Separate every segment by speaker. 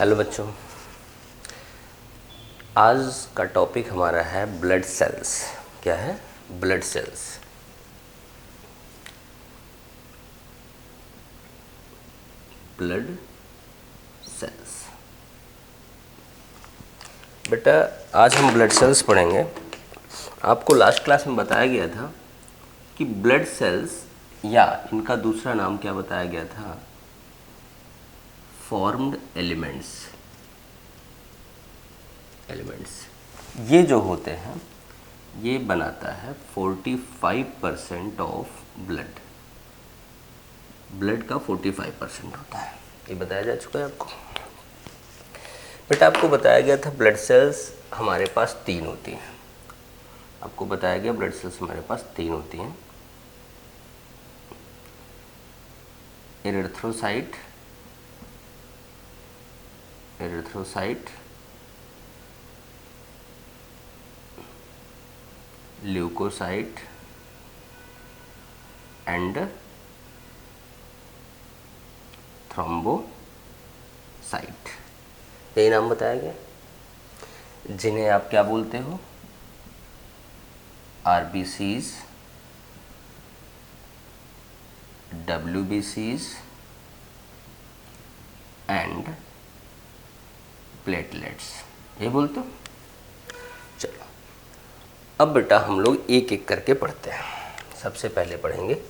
Speaker 1: Hello बच्चों, आज का टॉपिक हमारा है ब्लड सेल्स। क्या है? Blood cells. Blood cells. बेटा आज हम ब्लड सेल्स पढ़ेंगे। आपको लास्ट क्लास में बताया गया था कि ब्लड सेल्स या इनका दूसरा नाम क्या बताया गया था? Formed elements. ये जो होते हैं ये बनाता है 45% ऑफ ब्लड का 45% होता है। ये बताया जा चुका है आपको। बेटा आपको बताया गया था ब्लड सेल्स हमारे पास 3 होती हैं। आपको बताया गया ब्लड सेल्स हमारे पास 3 होती हैं। Erythrocyte, leucocyte and thrombocyte. यही नाम बताया गया, जिन्हें आप क्या बोलते हो? आरबीसीज, डब्ल्यूबीसीज एंड प्लेटलेट्स। ये बोलते हो? चलो अब बेटा हम लोग एक एक करके पढ़ते हैं। सबसे पहले पढ़ेंगे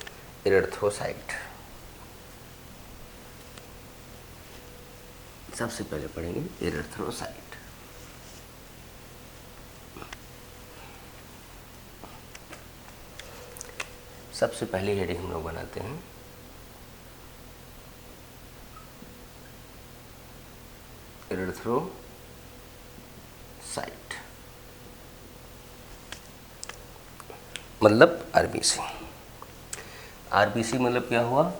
Speaker 1: एरिथ्रोसाइट। सबसे पहली हेडिंग हम लोग बनाते हैं एरिथ्रोसाइट मतलब आरबीसी। आरबीसी मतलब क्या हुआ?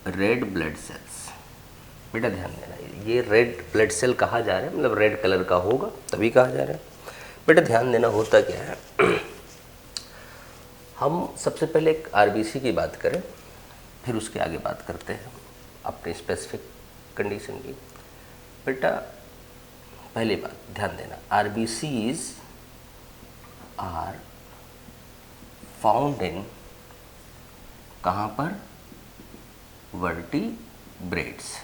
Speaker 1: Red blood cells. बेटा ध्यान देना, ये रेड ब्लड सेल कहा जा रहा है, मतलब रेड कलर का होगा तभी कहा जा रहा है। बेटा ध्यान देना, होता क्या है हम सबसे पहले एक आरबीसी की बात करें, फिर उसके आगे बात करते हैं अपनी स्पेसिफिक कंडीशन की। बेटा पहली बात ध्यान देना, आरबीसीज आर फाउंड इन, कहाँ पर? वर्टिब्रेट्स।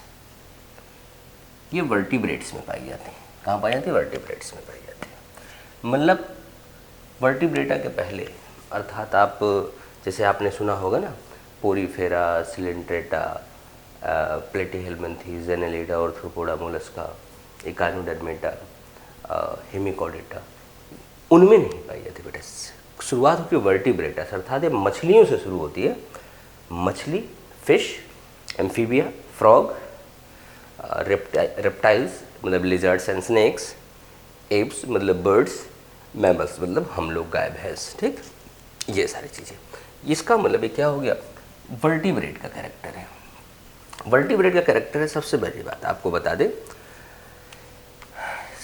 Speaker 1: ये वर्टिब्रेट्स में पाई जाती है। कहाँ पाई जाती है? वर्टिब्रेट्स में पाई जाती है। मतलब वर्टिब्रेटा के पहले, अर्थात आप जैसे आपने सुना होगा ना, Porifera, Coelenterata, Platyhelminthes, Annelida, Arthropoda, Mollusca, Echinodermata, Hemichordata, उनमें नहीं पाई जाती। बेटा शुरुआत होती है वर्टिब्रेटा से, अर्थात ये मछलियों से शुरू होती है। मछली, फिश, एम्फीबिया, फ्रॉग, रेप्टाइल्स मतलब लिजर्ड्स एंड स्नेक्स, एप्स मतलब बर्ड्स, मैमल्स मतलब हम लोग, गाय भैंस, ठीक, ये सारी चीज़ें। इसका मतलब ये क्या हो गया? वर्टिब्रेट का कैरेक्टर है। वर्टिब्रेट का कैरेक्टर है। सबसे बड़ी बात आपको बता दें,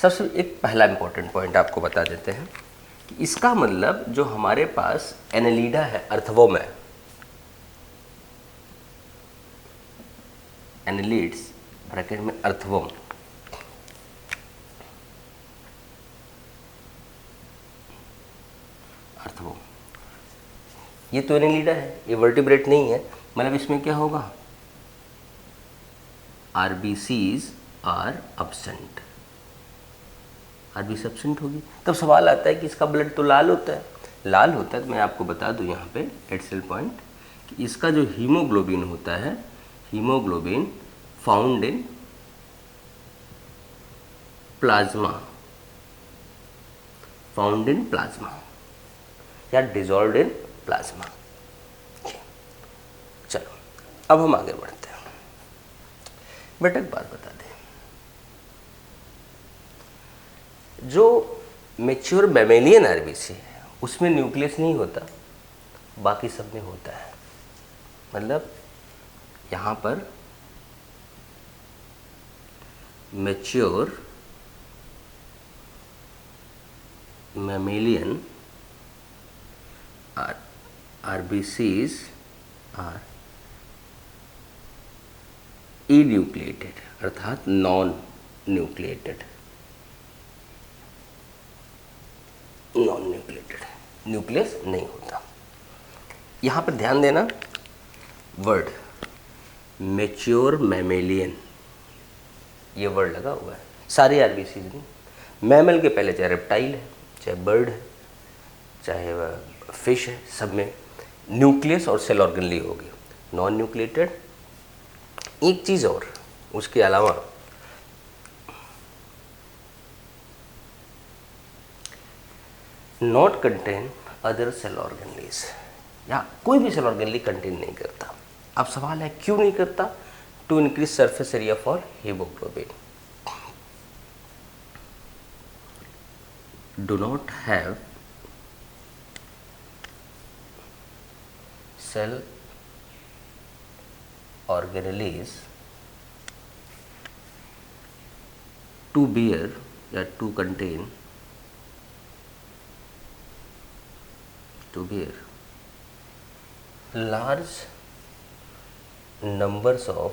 Speaker 1: सबसे एक पहला इंपॉर्टेंट पॉइंट आपको बता देते हैं कि इसका मतलब जो हमारे पास एनेलिडा है, अर्थवोम है, एनेलिड्स ब्रैकेट में अर्थवोम, ये तो एनेलिडा है, ये वर्टिब्रेट नहीं है। मतलब इसमें क्या होगा? RBCs are absent. RBC absent होगी। तब सवाल आता है कि इसका ब्लड तो लाल होता है। लाल होता है तो मैं आपको बता दूं यहाँ पे एट सेल पॉइंट कि इसका जो हीमोग्लोबिन होता है, हीमोग्लोबिन फाउंड इन प्लाज्मा, या डिजॉल्व्ड इन प्लाज्मा। चलो अब हम आगे बढ़ते हैं। बेटा एक बात बता दें, जो मैच्योर मैमेलियन आरबीसी है उसमें न्यूक्लियस नहीं होता, बाकी सब में होता है। मतलब यहाँ पर मैच्योर मैमेलियन RBCs are इन्यूक्लिएटेड अर्थात non nucleated, non nucleated, nucleus नहीं होता। यहाँ पर ध्यान देना, वर्ड मैच्योर मैमेलियन, ये वर्ड लगा हुआ है, सारी आरबीसीज में। मैमल के पहले चाहे रेप्टाइल है, चाहे बर्ड है, चाहे वह फिश है, सब में न्यूक्लियस और सेल ऑर्गेनली होगी, नॉन न्यूक्लिएटेड। एक चीज़ और उसके अलावा not contain other cell organelles, या कोई भी सेल ऑर्गेनली कंटेन नहीं करता। अब सवाल है क्यों नहीं करता? To increase surface area for haemoglobin, do not have cell organelles to bear या to contain large numbers of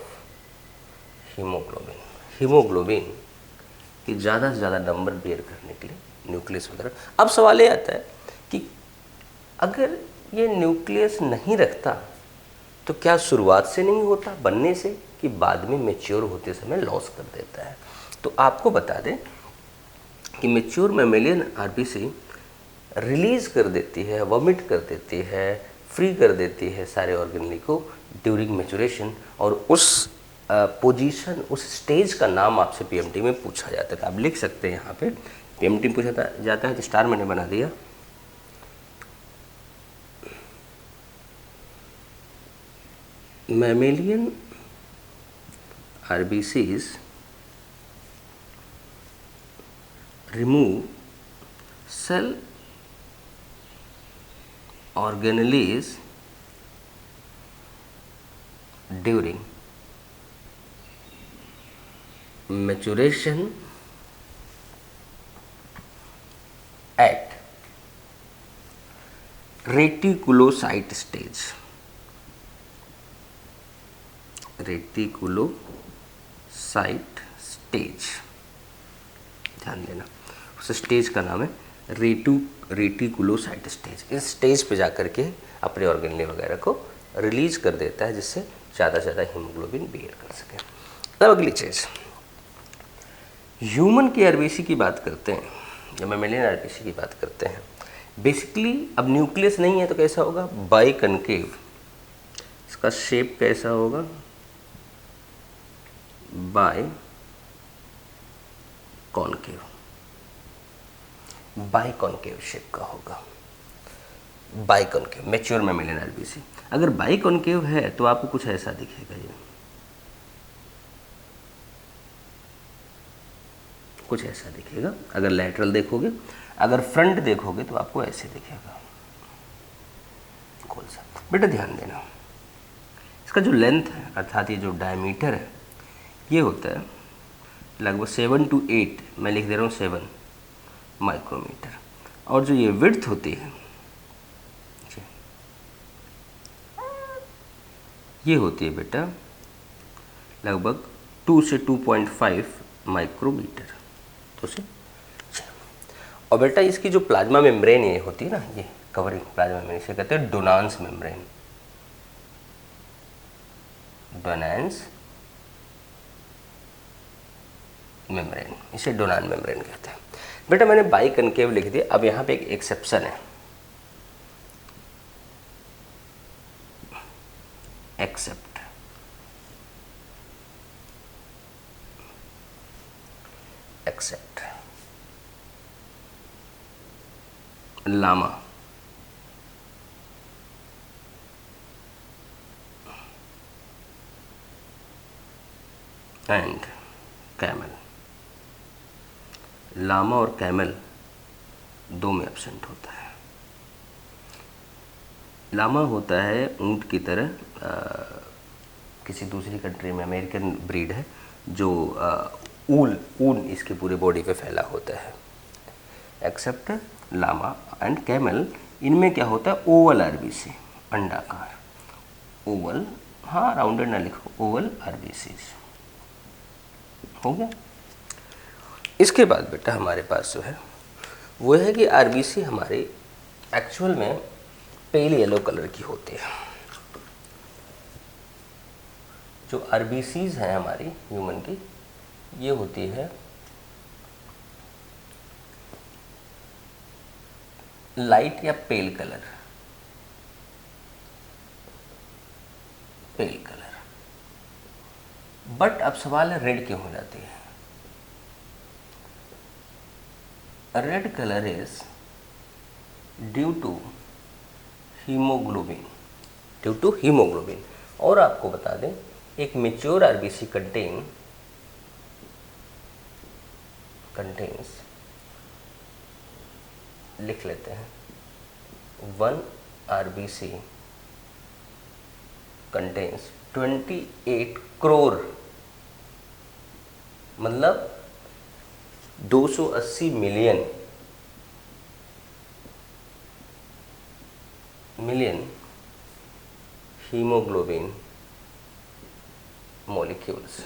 Speaker 1: haemoglobin, haemoglobin की ज़्यादा से ज़्यादा नंबर बेयर करने के लिए न्यूक्लियस वगैरह। अब सवाल ये आता है कि अगर ये न्यूक्लियस नहीं रखता तो क्या शुरुआत से नहीं होता बनने से, कि बाद में मैच्योर होते समय लॉस कर देता है? तो आपको बता दें कि मैच्योर मैमेलियन आरबीसी रिलीज कर देती है, वॉमिट कर देती है, फ्री कर देती है सारे ऑर्गेनली को ड्यूरिंग मैच्योरेशन, और उस पोजीशन, उस स्टेज का नाम आपसे पीएमटी में पूछा जाता है। आप लिख सकते हैं यहाँ पे पीएमटी में पूछा जाता है, तो स्टार मैंने बना दिया। Mammalian RBCs remove cell organelles during maturation at reticulocyte stage, reticulocyte stage, ध्यान देना उस स्टेज का नाम है रेटिकुलोसाइट स्टेज। इस स्टेज पे जाकर के अपने ऑर्गेनली वगैरह को रिलीज कर देता है, जिससे ज़्यादा से ज़्यादा हीमोग्लोबिन बियर कर सके। अब अगली चीज़, ह्यूमन की आरबीसी की बात करते हैं या मैमेलियन आरबीसी की बात करते हैं। बेसिकली अब न्यूक्लियस नहीं है तो कैसा होगा? बाई कनकेव, इसका शेप कैसा होगा? Biconcave, biconcave shape का होगा, biconcave mature mammalian RBC. अगर बाय कॉनकेव है तो आपको कुछ ऐसा दिखेगा, ये कुछ ऐसा दिखेगा अगर लैटरल देखोगे। अगर फ्रंट देखोगे तो आपको ऐसे दिखेगा, खोल सा। बेटा ध्यान देना, इसका जो लेंथ है अर्थात ये जो डायमीटर है ये होता है लगभग 7 to 8, मैं लिख दे रहा हूँ 7 माइक्रोमीटर, और जो ये विड्थ होती है ये होती है बेटा लगभग 2 से 2.5 माइक्रोमीटर। तो से और बेटा इसकी जो प्लाज्मा मेम्ब्रेन ये होती है ना, ये कवरिंग प्लाज्मा मेम्ब्रेन, इसे कहते हैं डोनांस मेम्ब्रेन, डोनांस मेम्ब्रेन, इसे डोनान मेम्ब्रेन कहते हैं। बेटा मैंने बाई कनकेव लिख दिया। अब यहाँ पे एक एक्सेप्शन है, except, except llama, and camel. Llama और कैमल दो में एब्सेंट होता है। लामा होता है ऊंट की तरह, किसी दूसरी कंट्री में अमेरिकन ब्रीड है, जो ऊन इसके पूरे बॉडी पे फैला होता है। एक्सेप्ट लामा एंड कैमल, इनमें क्या होता है? ओवल आरबीसी, अंडाकार, ओवल हाँ राउंडेड ना लिखो, ओवल आरबीसीज हो गया। इसके बाद बेटा हमारे पास जो है वो है कि आरबीसी हमारी एक्चुअल में पेल येलो कलर की होती है। जो आरबीसीज हैं हमारी ह्यूमन की, ये होती है लाइट या pale colour, pale colour. But अब सवाल है रेड क्यों हो जाती है? Red colour is due to haemoglobin, due to haemoglobin. और आपको बता दें, एक मेच्योर आरबीसी कंटेन्स, लिख लेते हैं, 1 आरबीसी कंटेन्स 28 करोड़, मतलब 280 million haemoglobin molecules,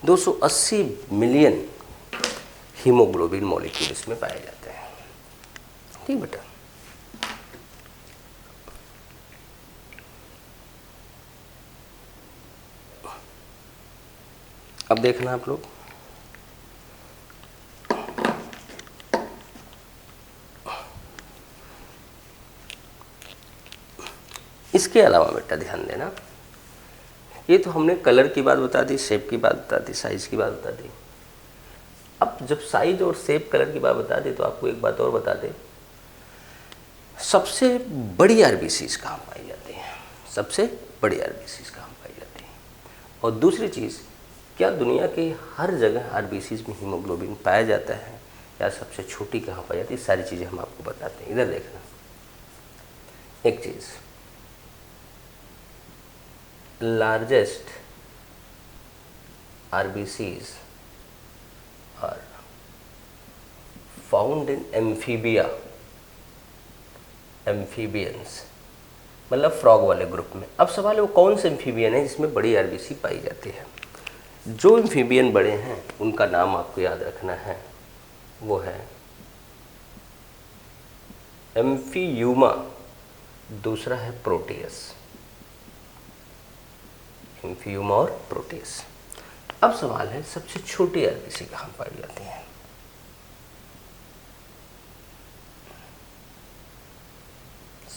Speaker 1: 280 million haemoglobin molecule इसमें पाए जाते हैं। ठीक बेटा, अब देखना आप लोग, इसके अलावा बेटा ध्यान देना, ये तो हमने कलर की बात बता दी, शेप की बात बता दी, साइज की बात बता दी। अब जब साइज और शेप कलर की बात बता दी तो आपको एक बात और बता दें, सबसे बड़ी आरबीसीज कहाँ पाई जाती हैं? सबसे बड़ी आरबीसीज कहाँ पाई जाती हैं? और दूसरी चीज़, क्या दुनिया के हर जगह आरबीसीज में हीमोग्लोबिन पाया जाता है, या सबसे छोटी कहाँ पाई जाती है? सारी चीज़ें हम आपको बताते हैं। इधर देखना, एक चीज़, largest RBCs are found in amphibians, मतलब फ्रॉग वाले ग्रुप में। अब सवाल है वो कौन से एम्फीबियन है जिसमें बड़ी आरबीसी पाई जाती है? जो एम्फीबियन बड़े हैं उनका नाम आपको याद रखना है, वो है एम्फीयूमा, दूसरा है प्रोटियस, एम्फीयूमा और प्रोटियस। अब सवाल है सबसे छोटी आरबीसी कहाँ पाई जाती है?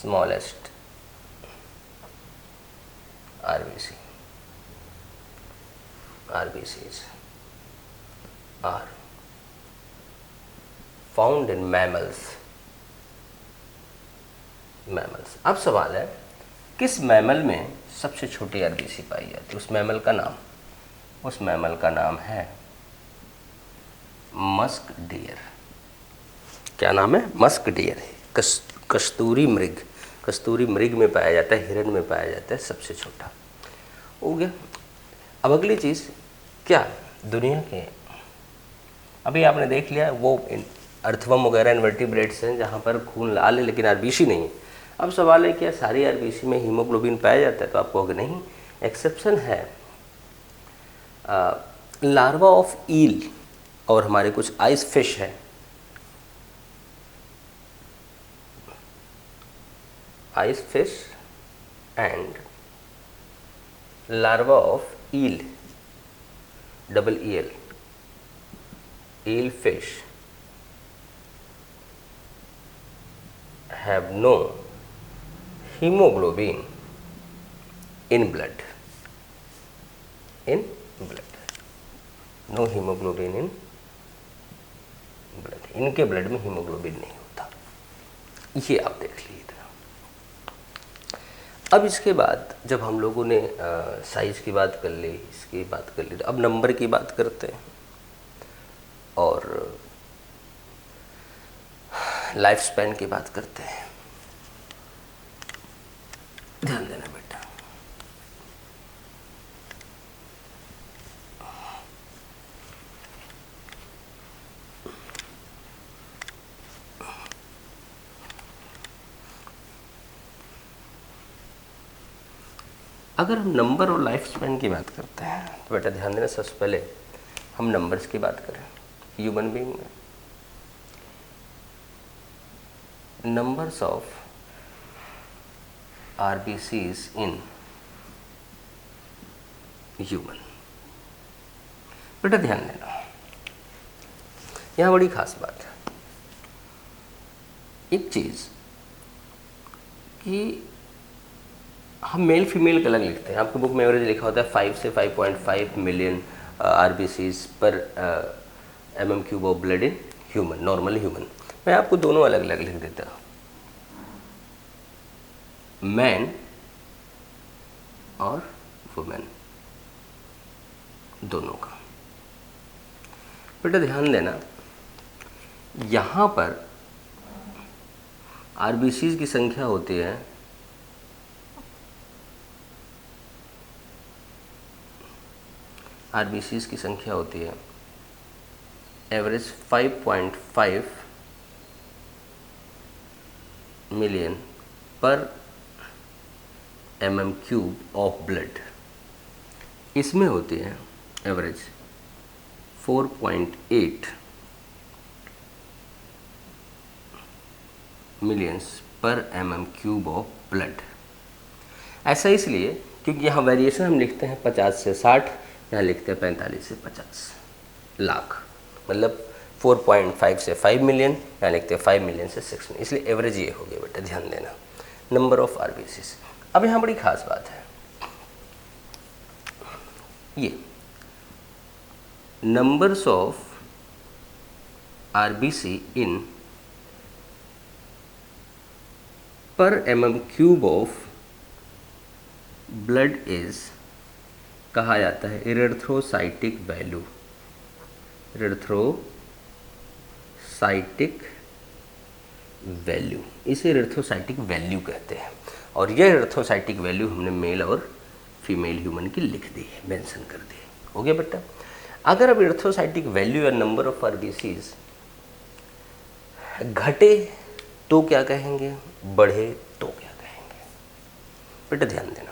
Speaker 1: Smallest RBCs are found in mammals। अब सवाल है किस मैमल में सबसे छोटी आरबीसी पाई जाती है? उस मैमल का नाम है मस्क डियर। क्या नाम है? मस्क डियर है। कस्तूरी मृग में पाया जाता है, हिरण में पाया जाता है, सबसे छोटा हो गया। अब अगली चीज़, क्या दुनिया के, अभी आपने देख लिया वो अर्थवर्म वगैरह इनवर्टिब्रेट्स हैं जहाँ पर खून लाल है लेकिन आरबीसी नहीं है। अब सवाल है क्या सारी आरबीसी में हीमोग्लोबिन पाया जाता है? तो आप कहोगे नहीं, एक्सेप्शन है लार्वा ऑफ ईल और हमारे कुछ आइस फिश है, ice fish and larva of eel, eel fish have no hemoglobin in blood, no hemoglobin in blood, इनके ब्लड में हीमोग्लोबिन नहीं होता। ये आप देख लीजिए। अब इसके बाद जब हम लोगों ने साइज़ की बात कर ली, इसकी बात कर ली, तो अब नंबर की बात करते हैं और लाइफ स्पैन की बात करते हैं। ध्यान देना बेटा, अगर हम नंबर और लाइफ स्पैन की बात करते हैं तो बेटा ध्यान देना, सबसे पहले हम नंबर्स की बात करें। ह्यूमन बीइंग में numbers of RBCs in human. बेटा ध्यान देना, यहाँ बड़ी खास बात है एक चीज़ कि हम मेल फीमेल का अलग लिखते हैं। आपकी बुक में एवरेज लिखा होता है 5 से 5.5 मिलियन आरबीसीज पर mm³ of blood in human, normal human. मैं आपको दोनों अलग अलग लिख देता हूँ, मैन और वुमेन दोनों का। बेटा ध्यान देना, यहाँ पर आरबीसीज की संख्या होती है आरबीसीज की संख्या होती है एवरेज 5.5 मिलियन पर mm³ ऑफ ब्लड। इसमें होती है एवरेज 4.8 मिलियंस पर mm³ ऑफ ब्लड। ऐसा इसलिए क्योंकि यहाँ वेरिएशन हम लिखते हैं 50 से 60, यहाँ लिखते हैं 45 से 50 लाख, मतलब 4.5 से 5 मिलियन, यहाँ लिखते हैं 5 मिलियन से 6 मिलियन, इसलिए एवरेज ये हो गया। बेटा ध्यान देना, नंबर ऑफ आरबीसीज। अब यहाँ बड़ी खास बात है, ये नंबर्स ऑफ आरबीसी इन पर mm³ ऑफ ब्लड इज कहा जाता है इरेथ्रोसाइटिक वैल्यू। इरेथ्रोसाइटिक वैल्यू, इसे इरेथ्रोसाइटिक वैल्यू कहते हैं। और यह इरेथ्रोसाइटिक वैल्यू हमने मेल और फीमेल ह्यूमन की लिख दी है, मेंशन कर दी है। हो गया बेटा। अगर अब इरेथ्रोसाइटिक वैल्यू या नंबर ऑफ आरबीसीज घटे तो क्या कहेंगे, बढ़े तो क्या कहेंगे? बेटा ध्यान देना,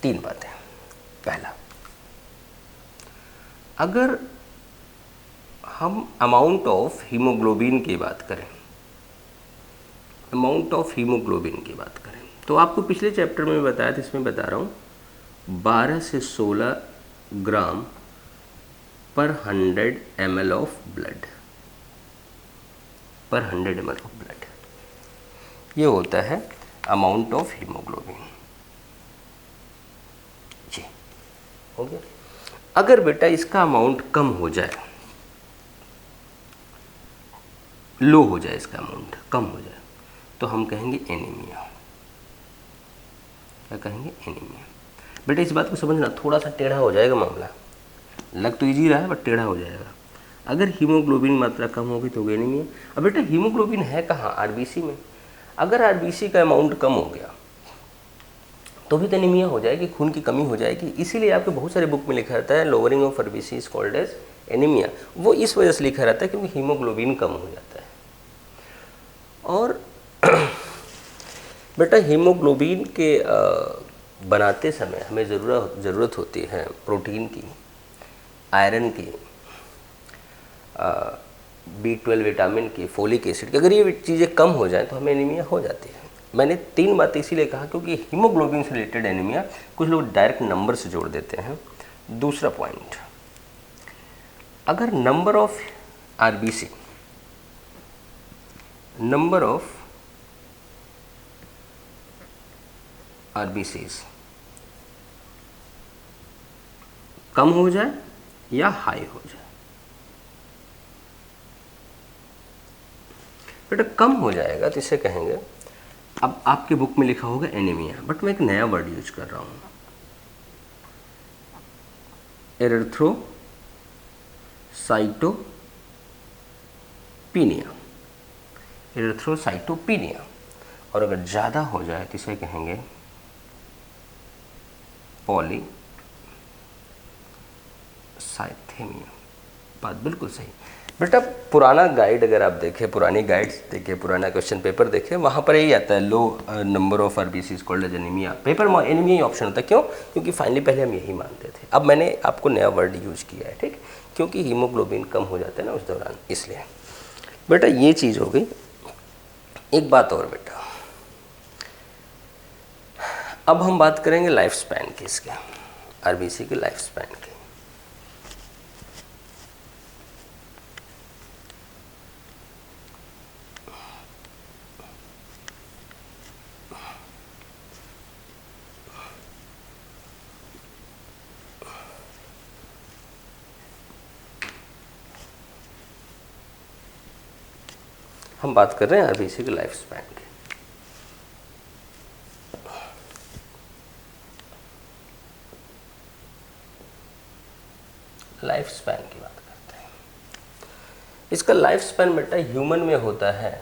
Speaker 1: 3 बातें। पहला, अगर हम अमाउंट ऑफ हीमोग्लोबिन की बात करें, अमाउंट ऑफ हीमोग्लोबिन की बात करें तो आपको पिछले चैप्टर में बताया था, इसमें बता रहा हूँ 12 से 16 ग्राम पर 100 ml ऑफ ब्लड, पर 100 ml ऑफ ब्लड, ये होता है अमाउंट ऑफ हीमोग्लोबिन। जी हो गया। अगर बेटा इसका अमाउंट कम हो जाए, लो हो जाए, इसका अमाउंट कम हो जाए, तो हम कहेंगे एनीमिया। क्या कहेंगे? एनीमिया। बेटा इस बात को समझना, थोड़ा सा टेढ़ा हो जाएगा मामला, लग तो इजी रहा है बट टेढ़ा हो जाएगा। अगर हीमोग्लोबिन मात्रा कम होगी तो एनीमिया। अब बेटा हीमोग्लोबिन है कहाँ? आरबीसी में। अगर आरबीसी का अमाउंट कम हो गया तो भी तो एनीमिया हो जाएगी, खून की कमी हो जाएगी। इसीलिए आपके बहुत सारे बुक में लिखा रहता है lowering of RBC is called as anaemia. वो इस वजह से लिखा रहता है क्योंकि हीमोग्लोबिन कम हो जाता है। और बेटा हीमोग्लोबिन के बनाते समय हमें ज़रूरत होती है प्रोटीन की, आयरन की, B12 विटामिन की, फोलिक एसिड की। अगर ये चीज़ें कम हो जाएं तो हमें एनीमिया हो जाती है। मैंने 3 बातें इसीलिए कहा क्योंकि हीमोग्लोबिन से रिलेटेड एनीमिया कुछ लोग डायरेक्ट नंबर से जोड़ देते हैं। दूसरा पॉइंट, अगर number of RBC, number of RBCs कम हो जाए या हाई हो जाए, बेटा कम हो जाएगा तो इसे कहेंगे, अब आपके बुक में लिखा होगा एनीमिया, बट मैं एक नया वर्ड यूज कर रहा हूं, एरिथ्रोसाइटोपिनिया, एरिथ्रोसाइटोपिनिया। और अगर ज़्यादा हो जाए तो इसे कहेंगे पॉलीसाइथेमिया। बात बिल्कुल सही। बेटा पुराना गाइड अगर आप देखें, पुरानी गाइड्स देखें, पुराना क्वेश्चन पेपर देखें, वहाँ पर यही आता है low number of RBCs called as anaemia. Paper में एनीमिया ही ऑप्शन होता है। क्यों? क्योंकि फाइनली पहले हम यही मानते थे। अब मैंने आपको नया वर्ड यूज किया है, ठीक, क्योंकि हीमोग्लोबिन कम हो जाता है ना उस दौरान, इसलिए। बेटा ये चीज़ हो गई। एक बात और बेटा, अब हम बात करेंगे लाइफ स्पैन की, इसके आरबीसी के लाइफ स्पैन की। हम बात कर रहे हैं आरबीसी के लाइफ स्पैन की। लाइफ स्पैन की बात करते हैं। इसका लाइफ स्पैन बेटा ह्यूमन में होता है,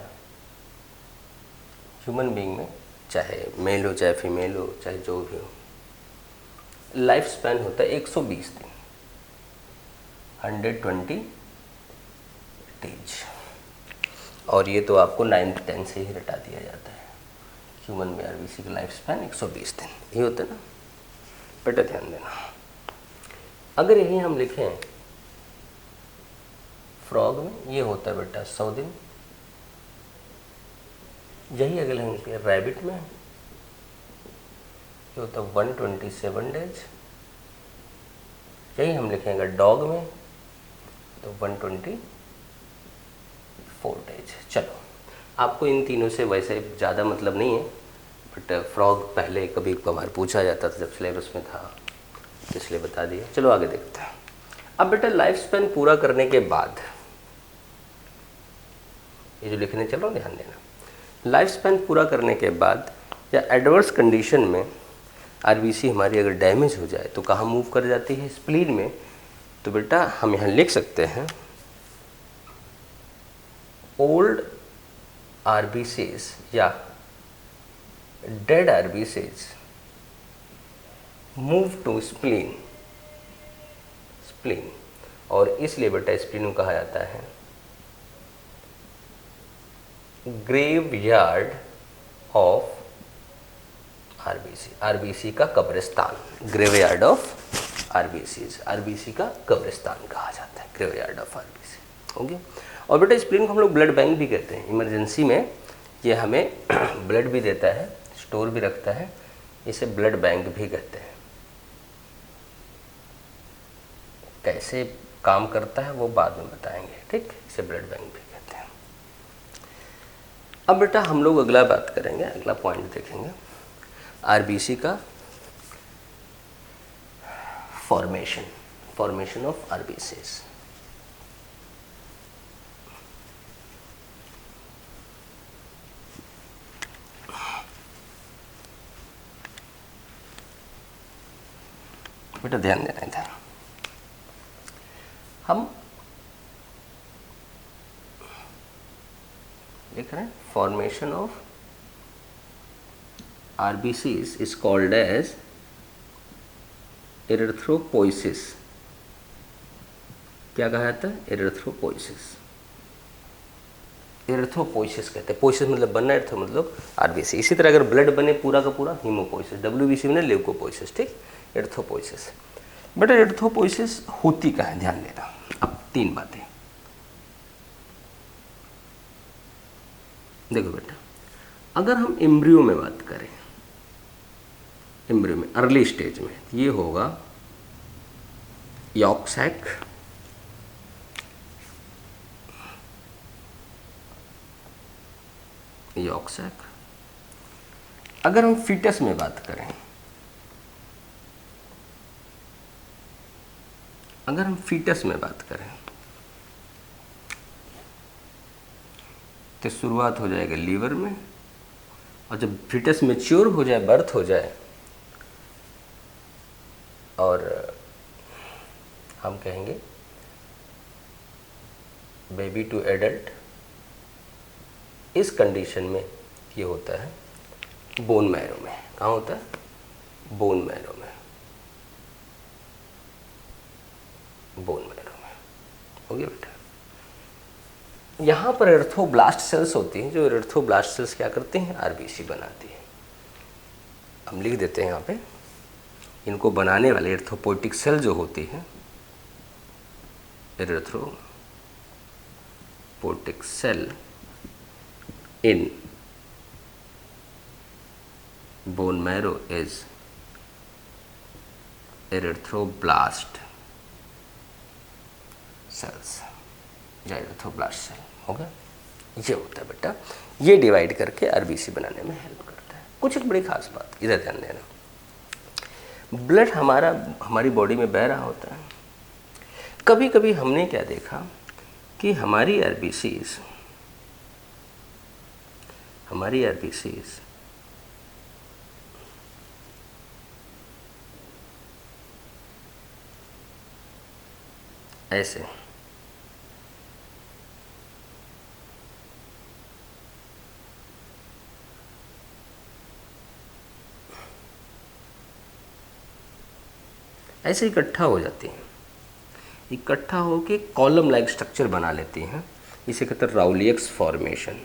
Speaker 1: ह्यूमन बीइंग में, चाहे मेल हो चाहे फीमेल हो चाहे जो भी हो, लाइफ स्पैन होता है 120 दिन, 120 डेज। और ये तो आपको 9th 10th से ही रटा दिया जाता है। ह्यूमन में आरबीसी का लाइफ स्पैन 120 दिन ये होता है ना बेटा, ध्यान देना। अगर यही हम लिखें फ्रॉग में, ये होता है बेटा 100 दिन। यही अगर हम लिखें रैबिट में, ये होता है 127 डेज। यही हम लिखेंगे डॉग में तो 124 डेज। चलो, आपको इन तीनों से वैसे ज़्यादा मतलब नहीं है, बट फ्रॉग पहले कभी कभार पूछा जाता था जब सिलेबस में था, इसलिए बता दिया। चलो आगे देखते हैं। अब बेटा लाइफ स्पैन पूरा करने के बाद, ये जो लिखने चलो ध्यान देना, लाइफ स्पैन पूरा करने के बाद या एडवर्स कंडीशन में आरबीसी हमारी अगर डैमेज हो जाए तो कहाँ मूव कर जाती है? स्प्लीन में। तो बेटा हम यहाँ लिख सकते हैं ओल्ड आरबीसीज या dead RBCs move to spleen, spleen. और इसलिए बेटा स्प्लीन को कहा जाता है ग्रेवयार्ड ऑफ आरबीसी, आरबीसी का कब्रिस्तान, ग्रेवयार्ड ऑफ आरबीसी, आरबीसी का कब्रिस्तान कहा जाता है, ग्रेवयार्ड ऑफ आरबीसी। ओके। और बेटा स्प्लीन को हम लोग ब्लड बैंक भी कहते हैं। इमरजेंसी में ये हमें ब्लड भी देता है, स्टोर भी रखता है, इसे ब्लड बैंक भी कहते हैं। कैसे काम करता है वो बाद में बताएंगे, ठीक, इसे ब्लड बैंक भी कहते हैं। अब बेटा हम लोग अगला बात करेंगे, अगला पॉइंट देखेंगे आरबीसी का फॉर्मेशन, फॉर्मेशन ऑफ आरबीसीज। बेटा ध्यान देना इधर, हम लिख रहे हैं formation of RBCs is called as erythropoiesis. क्या कहा जाता है? एरिथ्रोपोइसिस, एरिथ्रोपोइसिस कहते हैं। पोइसिस मतलब बनना, एरिथ्रो मतलब आरबीसी। इसी तरह अगर ब्लड बने पूरा का पूरा, हीमोपोइसिस, डब्ल्यूबीसी बने ल्यूकोपोइसिस, ठीक, एरिथ्रोपोइसिस। बेटा एरिथ्रोपोइसिस होती कहाँ है? ध्यान देना। अब 3 बातें देखो बेटा, अगर हम एम्ब्रियो में बात करें, एम्ब्रियो में अर्ली स्टेज में, ये होगा यॉर्क सैक, यॉर्क सैक। अगर हम फीटस में बात करें, अगर हम फीटस में बात करें तो शुरुआत हो जाएगा लीवर में, और जब फीटस मैच्योर हो जाए, बर्थ हो जाए, और हम कहेंगे बेबी टू एडल्ट, इस कंडीशन में ये होता है बोन मैरो में। कहाँ होता है? बोन मैरो में, बोन मैरो में। हो गया बेटा? यहाँ पर एर्थोब्लास्ट सेल्स होती हैं, जो एर्थोब्लास्ट सेल्स क्या करते हैं, आरबीसी बनाती है। हम लिख देते हैं यहाँ पे, इनको बनाने वाले एर्थोपोइटिक सेल जो होती हैं, erythropoietic cell in bone marrow is erythroblast cells या एर्थोब्लास्ट सेल हो गया। ये होता है बेटा, ये डिवाइड करके आरबीसी बनाने में हेल्प करता है। कुछ एक बड़ी खास बात इधर ध्यान देना, ब्लड हमारी बॉडी में बह रहा होता है। कभी कभी हमने क्या देखा कि हमारी आरबीसीज ऐसे ऐसे इकट्ठा हो जाती हैं, इकट्ठा होके कॉलम लाइक स्ट्रक्चर बना लेती हैं। इसे कहते हैं राउलियक्स फॉर्मेशन।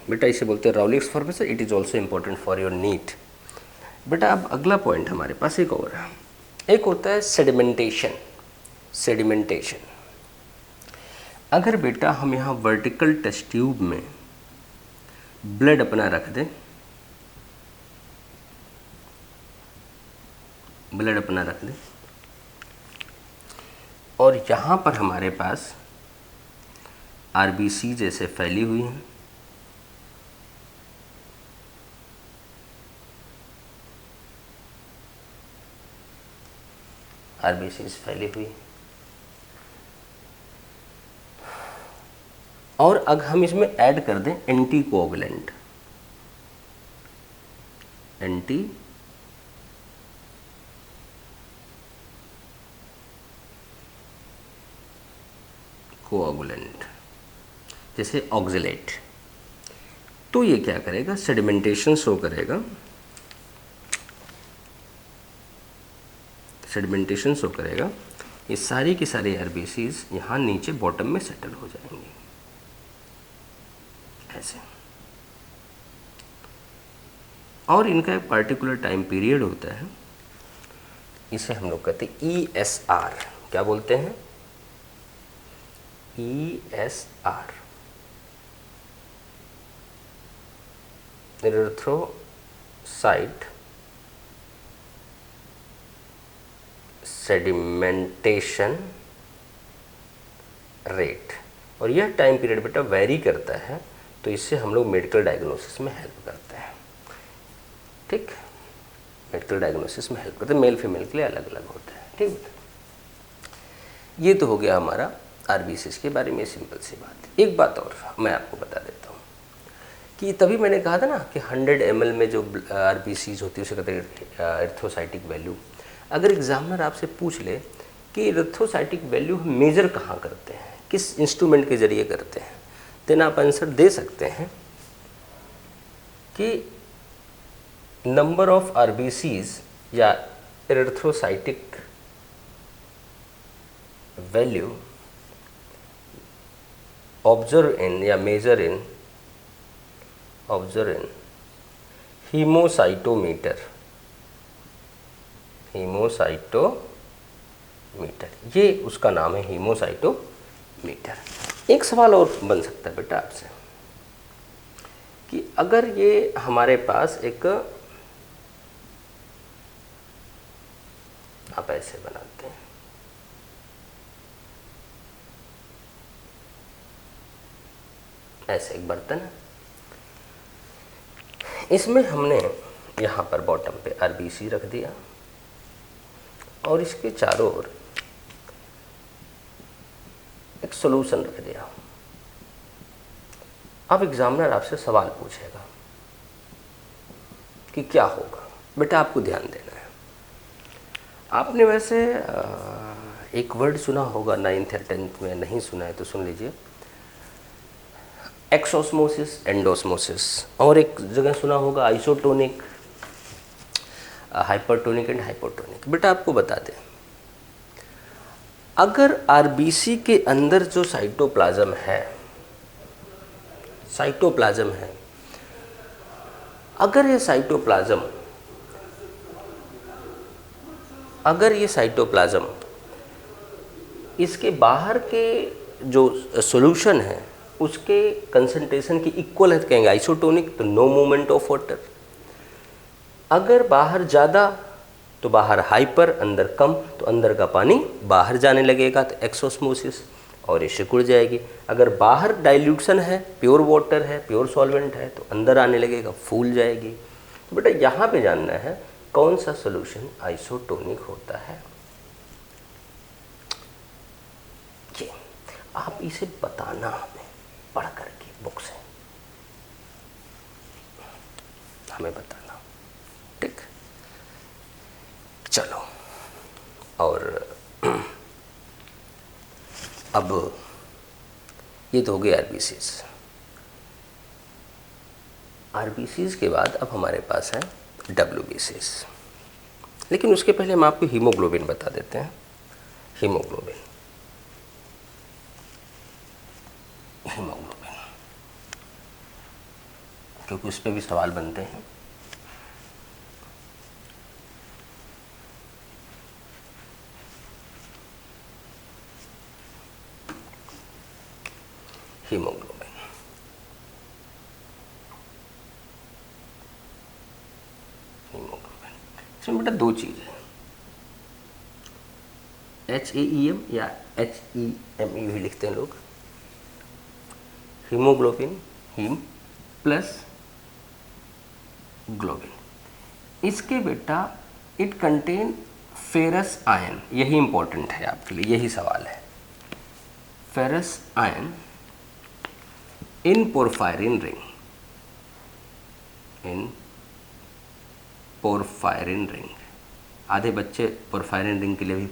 Speaker 1: बेटा इसे बोलते हैं rouleaux formation. It is also important for your NEET. बेटा अब अगला पॉइंट हमारे पास एक और है, एक होता है सेडिमेंटेशन। अगर बेटा हम यहाँ वर्टिकल टेस्ट ट्यूब में ब्लड अपना रख दें, और यहाँ पर हमारे पास आरबीसी जैसे फैली हुई हैं, और अगर हम इसमें ऐड कर दें एंटी कोआगुलेंट, जैसे ऑक्जेलेट, तो ये क्या करेगा, सेडिमेंटेशन शो करेगा। ये सारी की सारी आरबीसीज यहाँ नीचे बॉटम में सेटल हो जाएंगी ऐसे। और इनका एक पार्टिकुलर टाइम पीरियड होता है, इसे हम लोग कहते हैं ESR। क्या बोलते हैं, ESR, एरिथ्रोसाइट सेडिमेंटेशन रेट। और यह टाइम पीरियड बेटा वेरी करता है, तो इससे हम लोग मेडिकल डायग्नोसिस में हेल्प करते हैं। ठीक, मेडिकल डायग्नोसिस में हेल्प करते हैं, मेल फीमेल के लिए अलग अलग होता है। ठीक, ये तो हो गया हमारा आरबीसीज के बारे में सिंपल सी बात। एक बात और मैं आपको बता देता हूँ कि तभी मैंने कहा था ना कि 100 ml में जो आरबीसीज होती है उसे कहते हैं एरिथ्रोसाइटिक वैल्यू। अगर एग्जामिनर आपसे पूछ ले कि एरिथ्रोसाइटिक वैल्यू हम मेजर कहाँ करते हैं, किस इंस्ट्रूमेंट के जरिए करते हैं, देन आप आंसर दे सकते हैं कि नंबर ऑफ आरबीसीज या erythrocytic value observe in haemocytometer. ये उसका नाम है, हीमोसाइटोमीटर। एक सवाल और बन सकता है बेटा आपसे कि अगर ये हमारे पास एक, आप ऐसे बनाते हैं, ऐसे एक बर्तन है, इसमें हमने यहाँ पर बॉटम पे आरबीसी रख दिया और इसके चारों ओर एक सॉल्यूशन रख दिया। अब एग्जामिनर आपसे सवाल पूछेगा कि क्या होगा। बेटा आपको ध्यान देना है, आपने वैसे एक वर्ड सुना होगा 9th या 10th में, नहीं सुना है तो सुन लीजिए, एक्सोस्मोसिस, एंडोस्मोसिस, और एक जगह सुना होगा आइसोटोनिक। Hypertonic and hypotonic. बेटा आपको बता दें, अगर आरबीसी के अंदर जो साइटोप्लाज्म है, अगर ये साइटोप्लाज्म इसके बाहर के जो सॉल्यूशन है उसके कंसंट्रेशन की इक्वल है तो कहेंगे आइसोटोनिक, तो नो मूवमेंट ऑफ वाटर। अगर बाहर ज़्यादा तो बाहर हाइपर, अंदर कम तो अंदर का पानी बाहर जाने लगेगा तो एक्सोस्मोसिस और ये सिकुड़ जाएगी। अगर बाहर डाइल्यूशन है, प्योर वाटर है, प्योर सॉल्वेंट है तो अंदर आने लगेगा, फूल जाएगी। तो बेटा यहाँ पे जानना है कौन सा सॉल्यूशन आइसोटोनिक होता है। ये आप इसे बताना हमें पढ़ करके बुक से, हमें बताना, ठीक। चलो, और अब ये तो हो गए आरबीसीज के बाद अब हमारे पास है डब्ल्यूबीसीज। लेकिन उसके पहले हम आपको हीमोग्लोबिन बता देते हैं। हीमोग्लोबिन क्योंकि उस पर भी सवाल बनते हैं। हीमोग्लोबिन इसमें बेटा दो चीज़ है, HAEM या HEME भी लिखते हैं लोग। Haemoglobin, haem plus globin. इसके बेटा इट कंटेन फेरस आयन, यही इंपॉर्टेंट है आपके लिए, यही सवाल है। Ferrous ion in porphyrin ring, porphyrin ring. आधे बच्चे पोरफायरिन रिंग के लिए भी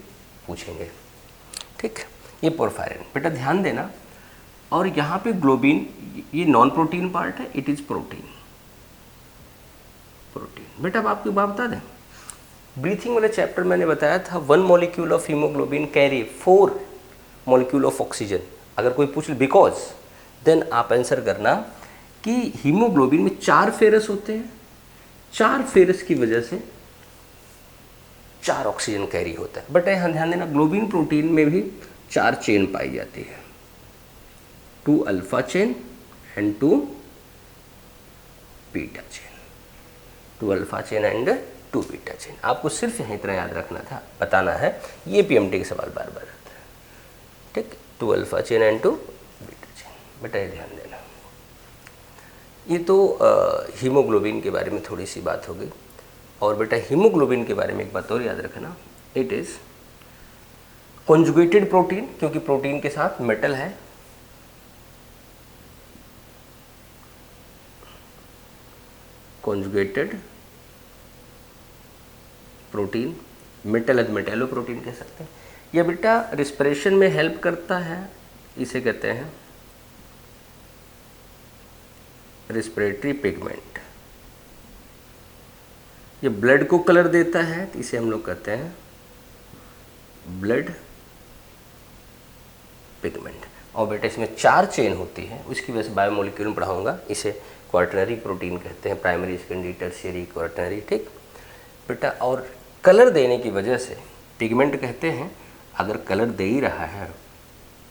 Speaker 1: पूछेंगे, ठीक। ये पोरफायरिन बेटा ध्यान देना। और यहाँ पे ग्लोबिन, ये नॉन प्रोटीन पार्ट है, इट इज प्रोटीन। बेटा अब आपको बात बता दें, ब्रीथिंग वाले चैप्टर मैंने बताया था 1 molecule of haemoglobin carry 4 molecule of oxygen. अगर कोई पूछ ले बिकॉज, देन आप आंसर करना कि हीमोग्लोबिन में 4 फेरस होते हैं, 4 फेरस की वजह से 4 ऑक्सीजन कैरी होता है। बट यहाँ ध्यान देना, ग्लोबिन प्रोटीन में भी 4 चेन पाई जाती है, 2 alpha chain and 2 beta chain, 2 alpha chain and 2 beta chain. आपको सिर्फ यहाँ इतना याद रखना था, बताना है, ये पीएमटी के सवाल बार बार आता है, ठीक। 2 alpha chain and 2 beta chain, बेटा ये ध्यान देना। ये तो हीमोग्लोबिन के बारे में थोड़ी सी बात हो गई। और बेटा हीमोग्लोबिन के बारे में एक बात और याद रखना, इट इज़ कॉन्जुगेटेड प्रोटीन, क्योंकि प्रोटीन के साथ मेटल है। Conjugated protein, metal metallo protein कह सकते हैं। यह बेटा रिस्पिरेशन में हेल्प करता है, इसे कहते हैं रिस्पिरेटरी पिगमेंट। ये ब्लड को कलर देता है, तो इसे हम लोग कहते हैं ब्लड पिगमेंट। और बेटा इसमें 4 चेन होती है, उसकी वजह से बायोमोलिक्यूल में पढ़ाऊंगा, इसे क्वार्टनरी प्रोटीन कहते हैं, प्राइमरी, सेकेंडरी, टर्शियरी, क्वार्टनरी, ठीक बेटा। और कलर देने की वजह से पिगमेंट कहते हैं। अगर कलर दे ही रहा है,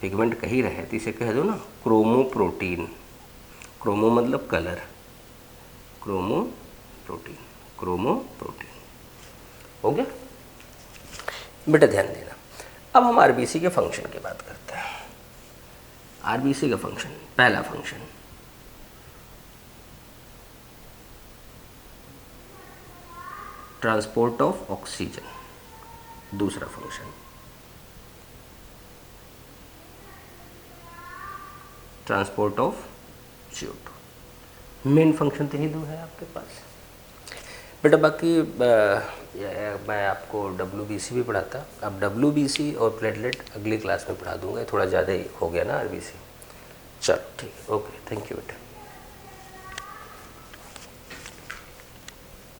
Speaker 1: पिगमेंट कह ही रहे, तो इसे कह दो ना क्रोमोप्रोटीन। क्रोमो मतलब कलर, क्रोमोप्रोटीन, क्रोमोप्रोटीन हो गया बेटा, ध्यान देना। अब हम आरबीसी के फंक्शन की बात करते हैं। आरबीसी का फंक्शन, पहला फंक्शन ट्रांसपोर्ट ऑफ ऑक्सीजन, दूसरा function transport of CO2। Main function तो ही दो है आपके पास बेटा। बाकी मैं आपको WBC भी पढ़ाता, अब WBC और प्लेटलेट अगली क्लास में पढ़ा दूंगा, थोड़ा ज़्यादा ही हो गया ना आरबीसी। चलो ठीक है, ओके, थैंक यू बेटा।